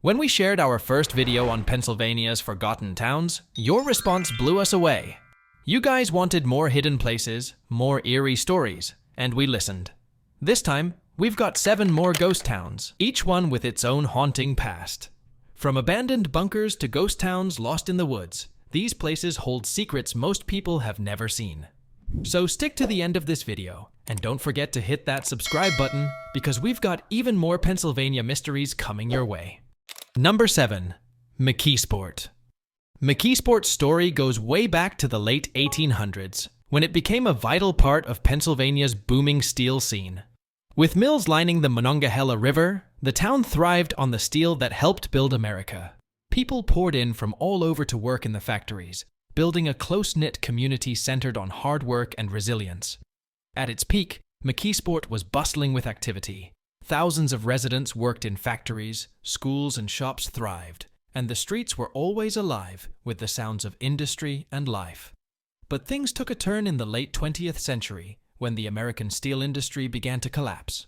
When we shared our first video on Pennsylvania's forgotten towns, your response blew us away. You guys wanted more hidden places, more eerie stories, and we listened. This time, we've got 7 more ghost towns, each one with its own haunting past. From abandoned bunkers to ghost towns lost in the woods, these places hold secrets most people have never seen. So stick to the end of this video, and don't forget to hit that subscribe button because we've got even more Pennsylvania mysteries coming your way. Number 7. McKeesport. McKeesport's story goes way back to the late 1800s, when it became a vital part of Pennsylvania's booming steel scene. With mills lining the Monongahela River, the town thrived on the steel that helped build America. People poured in from all over to work in the factories, building a close-knit community centered on hard work and resilience. At its peak, McKeesport was bustling with activity. Thousands of residents worked in factories, schools and shops thrived, and the streets were always alive with the sounds of industry and life. But things took a turn in the late 20th century when the American steel industry began to collapse.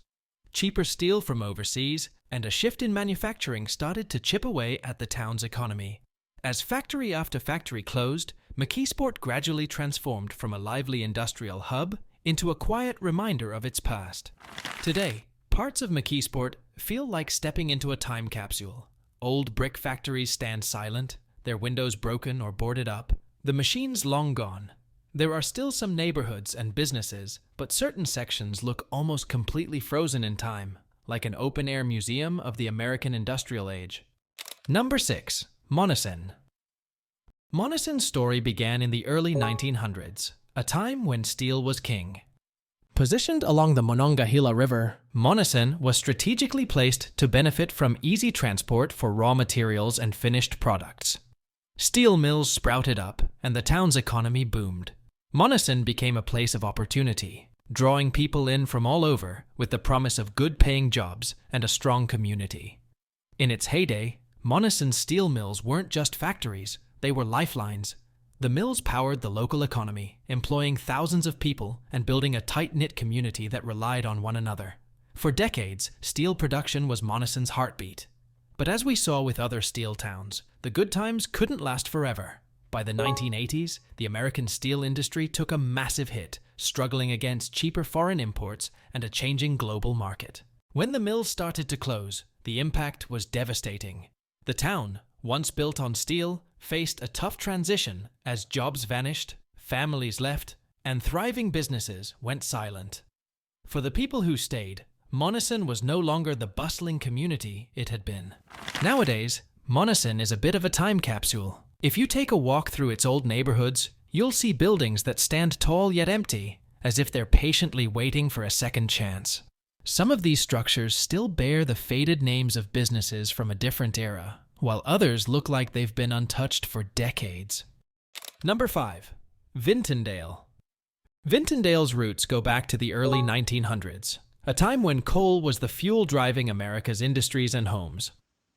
Cheaper steel from overseas and a shift in manufacturing started to chip away at the town's economy. As factory after factory closed, McKeesport gradually transformed from a lively industrial hub into a quiet reminder of its past. Today, parts of McKeesport feel like stepping into a time capsule. Old brick factories stand silent, their windows broken or boarded up, the machines long gone. There are still some neighborhoods and businesses, but certain sections look almost completely frozen in time, like an open-air museum of the American industrial age. Number 6. Monessen. Monessen's story began in the early 1900s, a time when steel was king. Positioned along the Monongahela River, Monessen was strategically placed to benefit from easy transport for raw materials and finished products. Steel mills sprouted up, and the town's economy boomed. Monessen became a place of opportunity, drawing people in from all over with the promise of good-paying jobs and a strong community. In its heyday, Monessen's steel mills weren't just factories, they were lifelines. The mills powered the local economy, employing thousands of people and building a tight-knit community that relied on one another. For decades, steel production was Monessen's heartbeat. But as we saw with other steel towns, the good times couldn't last forever. By the 1980s, the American steel industry took a massive hit, struggling against cheaper foreign imports and a changing global market. When the mills started to close, the impact was devastating. The town, once built on steel, faced a tough transition as jobs vanished, families left, and thriving businesses went silent. For the people who stayed, Monessen was no longer the bustling community it had been. Nowadays, Monessen is a bit of a time capsule. If you take a walk through its old neighborhoods, you'll see buildings that stand tall yet empty, as if they're patiently waiting for a second chance. Some of these structures still bear the faded names of businesses from a different era, while others look like they've been untouched for decades. Number 5. Vintondale. Vintondale's roots go back to the early 1900s, a time when coal was the fuel driving America's industries and homes.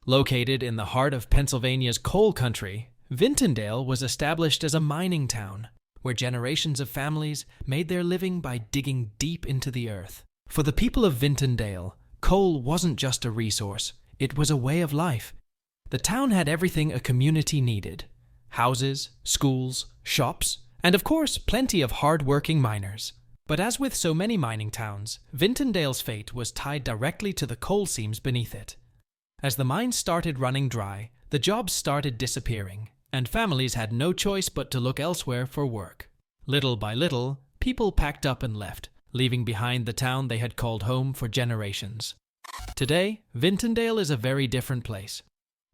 Located in the heart of Pennsylvania's coal country, Vintondale was established as a mining town, where generations of families made their living by digging deep into the earth. For the people of Vintondale, coal wasn't just a resource, it was a way of life. The town had everything a community needed: houses, schools, shops, and of course, plenty of hard-working miners. But as with so many mining towns, Vintondale's fate was tied directly to the coal seams beneath it. As the mines started running dry, the jobs started disappearing, and families had no choice but to look elsewhere for work. Little by little, people packed up and left, leaving behind the town they had called home for generations. Today, Vintondale is a very different place.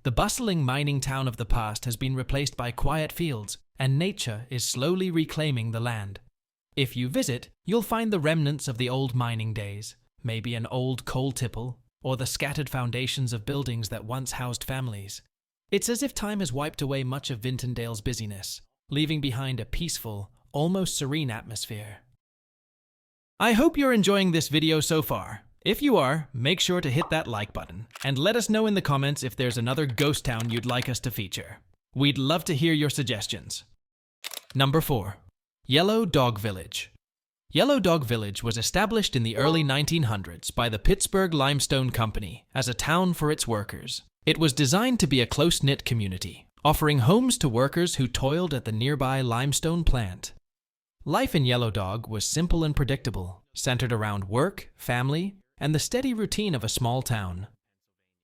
The bustling mining town of the past has been replaced by quiet fields, and nature is slowly reclaiming the land. If you visit, you'll find the remnants of the old mining days, maybe an old coal tipple, or the scattered foundations of buildings that once housed families. It's as if time has wiped away much of Vintondale's busyness, leaving behind a peaceful, almost serene atmosphere. I hope you're enjoying this video so far. If you are, make sure to hit that like button, and let us know in the comments if there's another ghost town you'd like us to feature. We'd love to hear your suggestions. Number 4. Yellow Dog Village. Yellow Dog Village was established in the early 1900s by the Pittsburgh Limestone Company as a town for its workers. It was designed to be a close-knit community, offering homes to workers who toiled at the nearby limestone plant. Life in Yellow Dog was simple and predictable, centered around work, family, and the steady routine of a small town.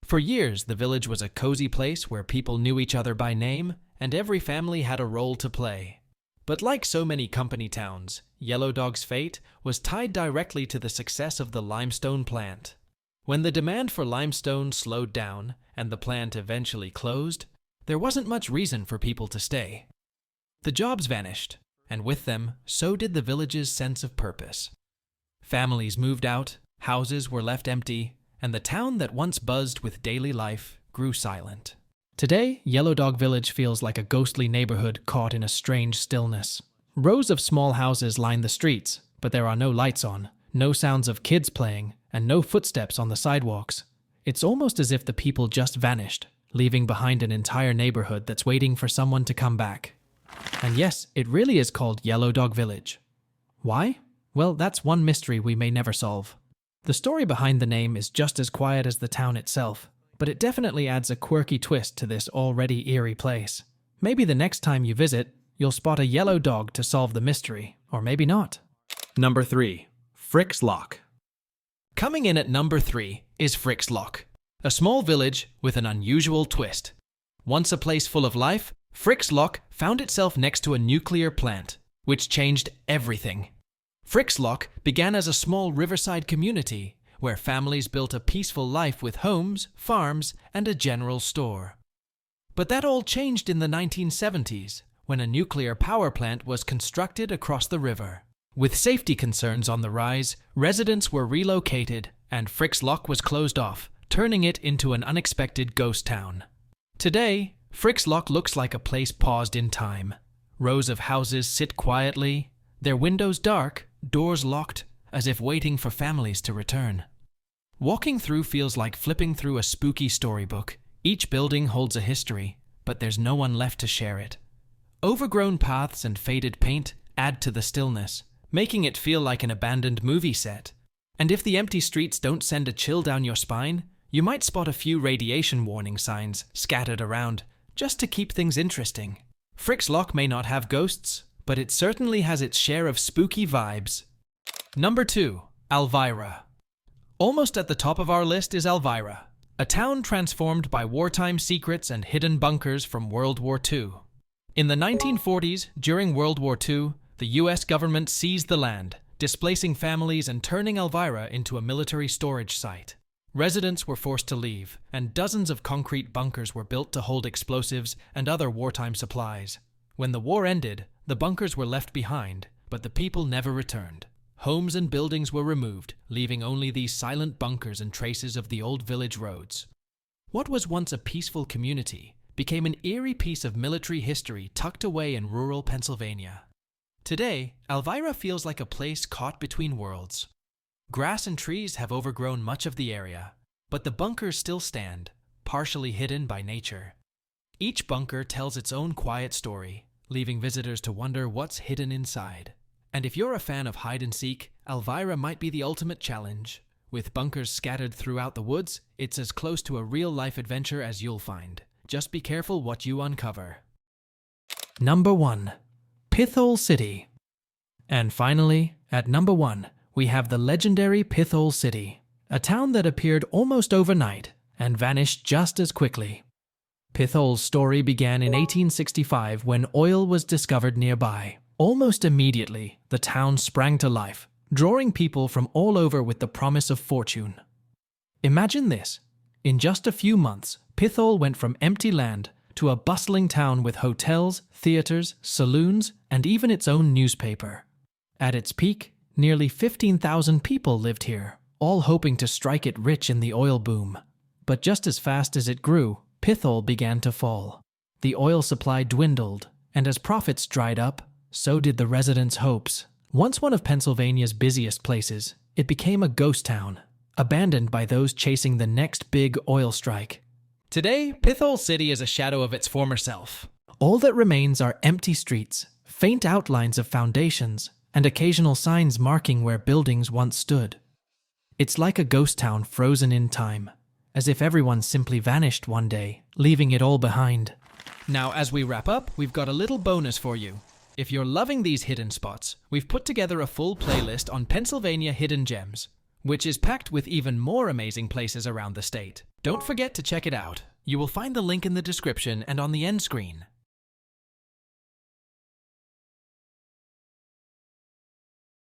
For years, the village was a cozy place where people knew each other by name, and every family had a role to play. But like so many company towns, Yellow Dog's fate was tied directly to the success of the limestone plant. When the demand for limestone slowed down and the plant eventually closed, there wasn't much reason for people to stay. The jobs vanished, and with them, so did the village's sense of purpose. Families moved out, houses were left empty, and the town that once buzzed with daily life grew silent. Today, Yellow Dog Village feels like a ghostly neighborhood caught in a strange stillness. Rows of small houses line the streets, but there are no lights on, no sounds of kids playing, and no footsteps on the sidewalks. It's almost as if the people just vanished, leaving behind an entire neighborhood that's waiting for someone to come back. And yes, it really is called Yellow Dog Village. Why? Well, that's one mystery we may never solve. The story behind the name is just as quiet as the town itself, but it definitely adds a quirky twist to this already eerie place. Maybe the next time you visit, you'll spot a yellow dog to solve the mystery, or maybe not. Number 3. Frick's Lock. Coming in at number 3 is Frick's Lock, a small village with an unusual twist. Once a place full of life, Frick's Lock found itself next to a nuclear plant, which changed everything. Frick's Lock began as a small riverside community where families built a peaceful life with homes, farms, and a general store. But that all changed in the 1970s, when a nuclear power plant was constructed across the river. With safety concerns on the rise, residents were relocated, and Frick's Lock was closed off, turning it into an unexpected ghost town. Today, Frick's Lock looks like a place paused in time. Rows of houses sit quietly, their windows dark, doors locked, as if waiting for families to return. Walking through feels like flipping through a spooky storybook. Each building holds a history, but there's no one left to share it. Overgrown paths and faded paint add to the stillness, making it feel like an abandoned movie set. And if the empty streets don't send a chill down your spine, you might spot a few radiation warning signs scattered around, just to keep things interesting. Frick's Lock may not have ghosts, but it certainly has its share of spooky vibes. Number 2. Alvira. Almost at the top of our list is Alvira, a town transformed by wartime secrets and hidden bunkers from World War II. In the 1940s, during World War II, the US government seized the land, displacing families and turning Alvira into a military storage site. Residents were forced to leave, and dozens of concrete bunkers were built to hold explosives and other wartime supplies. When the war ended, the bunkers were left behind, but the people never returned. Homes and buildings were removed, leaving only these silent bunkers and traces of the old village roads. What was once a peaceful community became an eerie piece of military history tucked away in rural Pennsylvania. Today, Alvira feels like a place caught between worlds. Grass and trees have overgrown much of the area, but the bunkers still stand, partially hidden by nature. Each bunker tells its own quiet story, leaving visitors to wonder what's hidden inside. And if you're a fan of hide and seek, Alvira might be the ultimate challenge. With bunkers scattered throughout the woods, it's as close to a real-life adventure as you'll find. Just be careful what you uncover. Number 1. Pithole City. And finally, at number 1, we have the legendary Pithole City, a town that appeared almost overnight and vanished just as quickly. Pithole's story began in 1865 when oil was discovered nearby. Almost immediately, the town sprang to life, drawing people from all over with the promise of fortune. Imagine this. In just a few months, Pithole went from empty land to a bustling town with hotels, theaters, saloons, and even its own newspaper. At its peak, nearly 15,000 people lived here, all hoping to strike it rich in the oil boom. But just as fast as it grew, Pithole began to fall. The oil supply dwindled, and as profits dried up, so did the residents' hopes. Once one of Pennsylvania's busiest places, it became a ghost town, abandoned by those chasing the next big oil strike. Today, Pithole City is a shadow of its former self. All that remains are empty streets, faint outlines of foundations, and occasional signs marking where buildings once stood. It's like a ghost town frozen in time, as if everyone simply vanished one day, leaving it all behind. Now, as we wrap up, we've got a little bonus for you. If you're loving these hidden spots, we've put together a full playlist on Pennsylvania hidden gems, which is packed with even more amazing places around the state. Don't forget to check it out. You will find the link in the description and on the end screen.